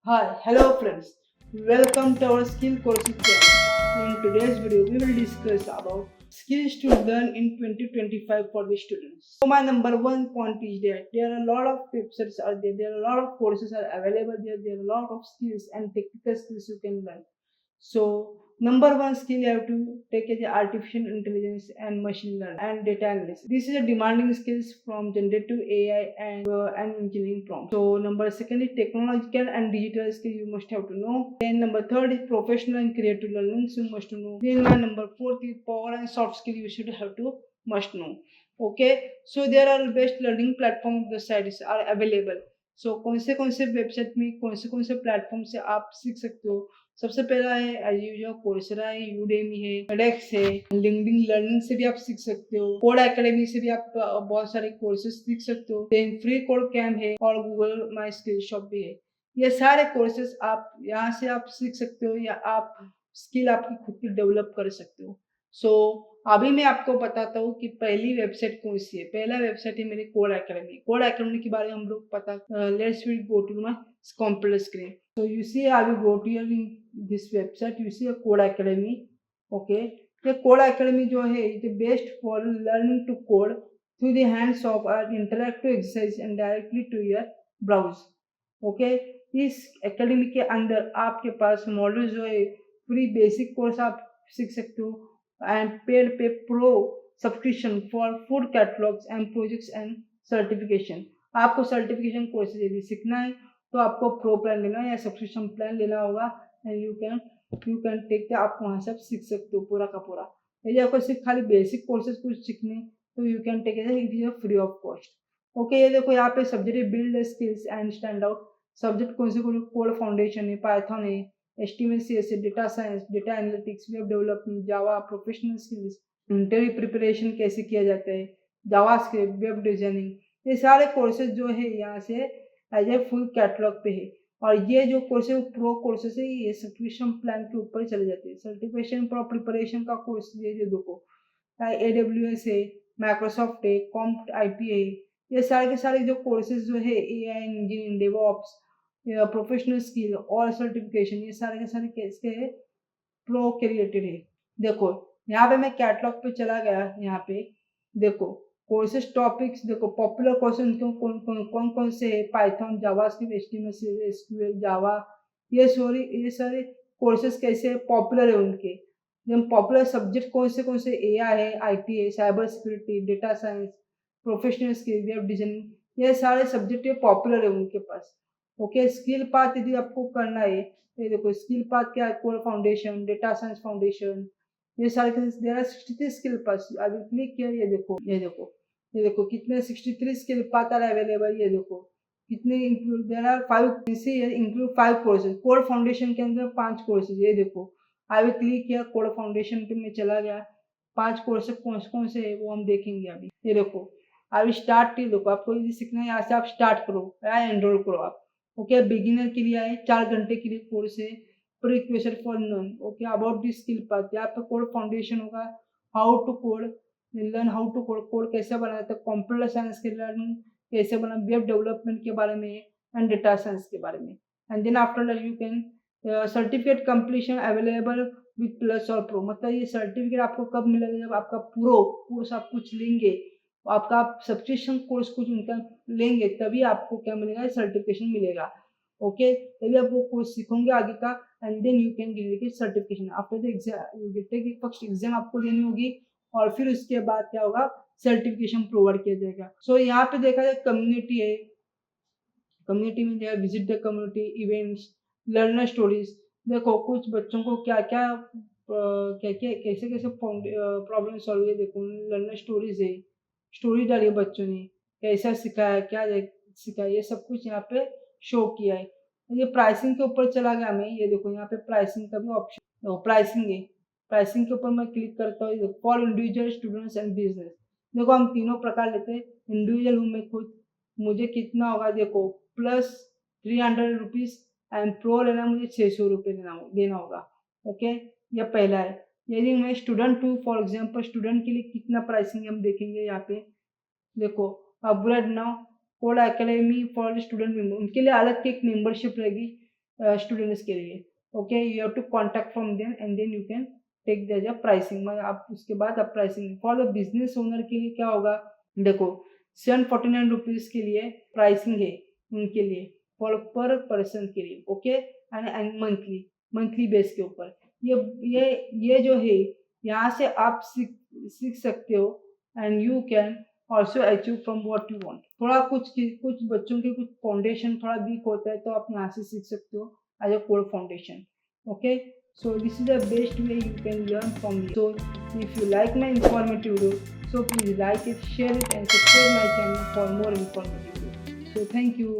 Hi, hello friends. Welcome to our skill courses channel. In today's video, we will discuss about skills to learn in 2025 for the students. So my number one point is that there are a lot of websites are there are a lot of courses are available there are a lot of skills and technical skills you can learn. So number one skill you have to take is artificial intelligence and machine learning and data analysis. This is a demanding skills from generative AI and engineering prompts. So number second is technological and digital skill you must have to know. Then number third is professional and creative learning you must know. Then number fourth is power and soft skill you should have to must know. Okay, so there are best learning platform the sites are available. So कौन से website में कौन से platform से आप सीख सकते हो. सबसे पहला है एज यूजुअल कोर्सेरा है, यूडेमी है, एडेक्स है, लिंक्डइन लर्निंग से भी आप सीख सकते हो, कोड एकेडमी से भी आप बहुत सारे कोर्सेज सीख सकते हो, देन फ्री कोड कैम्प है और गूगल माई स्किल शॉप भी है. ये सारे कोर्सेज आप यहाँ से आप सीख सकते हो या आप स्किल आपकी खुद की डेवलप कर सकते हो. सो अभी मैं आपको बताता हूँ कि पहली वेबसाइट कौन सी है. पहला वेबसाइट है मेरी कोड एकेडमी. कोड एकेडमी के बारे में हम लोग पता let's we go to my computer screen. So you see, I will go to your this website. You see a Code Academy. Okay, ये Code Academy जो है it is best for learning to code through the hands of an interactive exercise and directly to your browse. Okay, इस academy के अंदर आपके पास module जो है free basic course आप सीख सकते हो एंड पेड पे pro subscription for food catalogues and projects and certification. आपको सर्टिफिकेशन कोर्सेज यदि सीखना है तो आपको प्रो प्लान लेना या सब्सक्रिप्शन प्लान लेना होगा एंड यू कैन टेक आप वहाँ से आप सीख सकते हो पूरा का पूरा. यदि आपको सिर्फ खाली बेसिक कोर्सेज कुछ सीखने तो you can take it is free of cost. Okay, ये देखो यहाँ पे subject build skills and stand out. Subject कौन से कोड फाउंडेशन है, पाइथन है, HTML CSS, data science, data analytics, web development, Java, professional skills, interview preparation कैसे किया जाता है, जावा स्क्रिप्ट, वेब डिजाइनिंग. ये सारे कोर्सेज जो है यहाँ से एज ए फुल कैटलॉग पे है. और ये जो कोर्स है वो प्रो कोर्सेज है, ये सब्सक्रिप्शन प्लान के ऊपर चले जाते हैं. सर्टिफिकेशन प्रो प्रिपरेशन का कोर्स ये जो देखो AWS है, माइक्रोसॉफ्ट है, कॉम्प आईपी है. ये सारे के सारे जो कोर्सेज जो है AI engineering, DevOps, professional skill और सर्टिफिकेशन, ये सारे के सारे कैसे है प्रो के रिलेटेड है. देखो यहाँ पे मैं कैटलॉग पे चला गया. यहाँ पे देखो कोर्सेज टॉपिक्स देखो पॉपुलर कोर्सेज कौन कौन से है, पाइथन, जावास्क्रिप्ट, एचटीएमएल, एसक्यूएल, जावा. ये सारे कोर्सेज कैसे पॉपुलर है उनके. जब पॉपुलर सब्जेक्ट कौन से एआई है, आईटी है, cyber security, data science, professional skill, web designing, ये सारे सब्जेक्ट ये पॉपुलर है उनके पास. ओके, स्किल पाथ यदि आपको करना है, ये देखो स्किल पाथ क्या है, core foundation, data science foundation, ये सारे there are 63 skill path. I will click here. ये देखो कितने 63 स्किल पाथ आर अवेलेबल. ये देखो कितने इंक्लूड देयर आर 5 से इंक्लूड 5 कोर्सेज. कोर फाउंडेशन के अंदर 5 कोर्सेज. ये देखो आई विल क्लिक किया कोर फाउंडेशन पे मैं चला गया. 5 कोर्स कौन से है वो हम देखेंगे अभी. ये देखो आई विल स्टार्ट. देखो आपको यदि सीखना है यहाँ से आप स्टार्ट करो या एनरोल करो आप. ओके, बिगिनर के लिए आए 4 घंटे के लिए कोर्स है. Prerequisite for none. Okay, about this skill path यहाँ पे कोड फाउंडेशन होगा, how to code, learn how to code, code कैसे बनाते हैं, कंप्यूटर साइंस के लर्निंग कैसे बना, वेब डेवलपमेंट के बारे में एंड डेटा साइंस के बारे में. And then after that you can certificate completion available with plus और प्रो. मतलब ये सर्टिफिकेट आपको कब मिलेगा, जब आपका प्रो कोर्स आप कुछ लेंगे, आपका सब्सक्रिप्शन कोर्स कुछ उनका लेंगे तभी आपको क्या मिलेगा, सर्टिफिकेशन मिलेगा. ओके, तभी आप वो कोर्स सीखोगे आगे का and then you can get certification. After the exam you get first exam आपको देनी होगी और फिर उसके बाद क्या होगा, सर्टिफिकेशन प्रोवाइड किया जाएगा. सो यहाँ पे देखा जाए कम्युनिटी है. कम्युनिटी में जो visit the community, events, learner stories. देखो कुछ बच्चों को क्या क्या कैसे कैसे प्रॉब्लम सॉल्व है. देखो लर्नर स्टोरीज है, स्टोरी डाली है बच्चों ने, कैसा सिखाया, क्या सिखाया, ये सब कुछ यहाँ पे शो किया है. ये प्राइसिंग के ऊपर चला गया मैं. ये देखो यहाँ पे प्राइसिंग का भी ऑप्शन, प्राइसिंग है. प्राइसिंग के ऊपर मैं क्लिक करता हूँ. For individual, students and business. देखो हम तीनों प्रकार लेते हैं. इंडिविजुअल हूँ मैं खुद, मुझे कितना होगा देखो प्लस 300 रुपीज़ एंड प्रो लेना मुझे 600 रुपये देना होगा. ओके, यह पहला है. यदि मैं स्टूडेंट हूँ, फॉर एग्जांपल स्टूडेंट के लिए कितना प्राइसिंग हम देखेंगे यहाँ पे. देखो upgrade now code academy for student member, उनके लिए अलग की एक मेंबरशिप रहेगी स्टूडेंट्स के लिए. Okay, you have to contact from them and then you can take the pricing. मतलब आप उसके बाद आप pricing. For the business owner के लिए क्या होगा, देखो 749 रुपीज़ के लिए प्राइसिंग है उनके लिए फॉर पर पर्सन के लिए. ओके, एंड मंथली बेस के ऊपर. ये जो है यहाँ से आप सीख सकते हो and you can also achieve from what you want. थोड़ा कुछ बच्चों के कुछ फाउंडेशन थोड़ा वीक होता है तो आप यहाँ से सीख सकते हो as a core foundation. Okay, so this is the best way you can learn from me. So if you like my informative video, so please like it, share it and subscribe my channel for more informative videos. So thank you.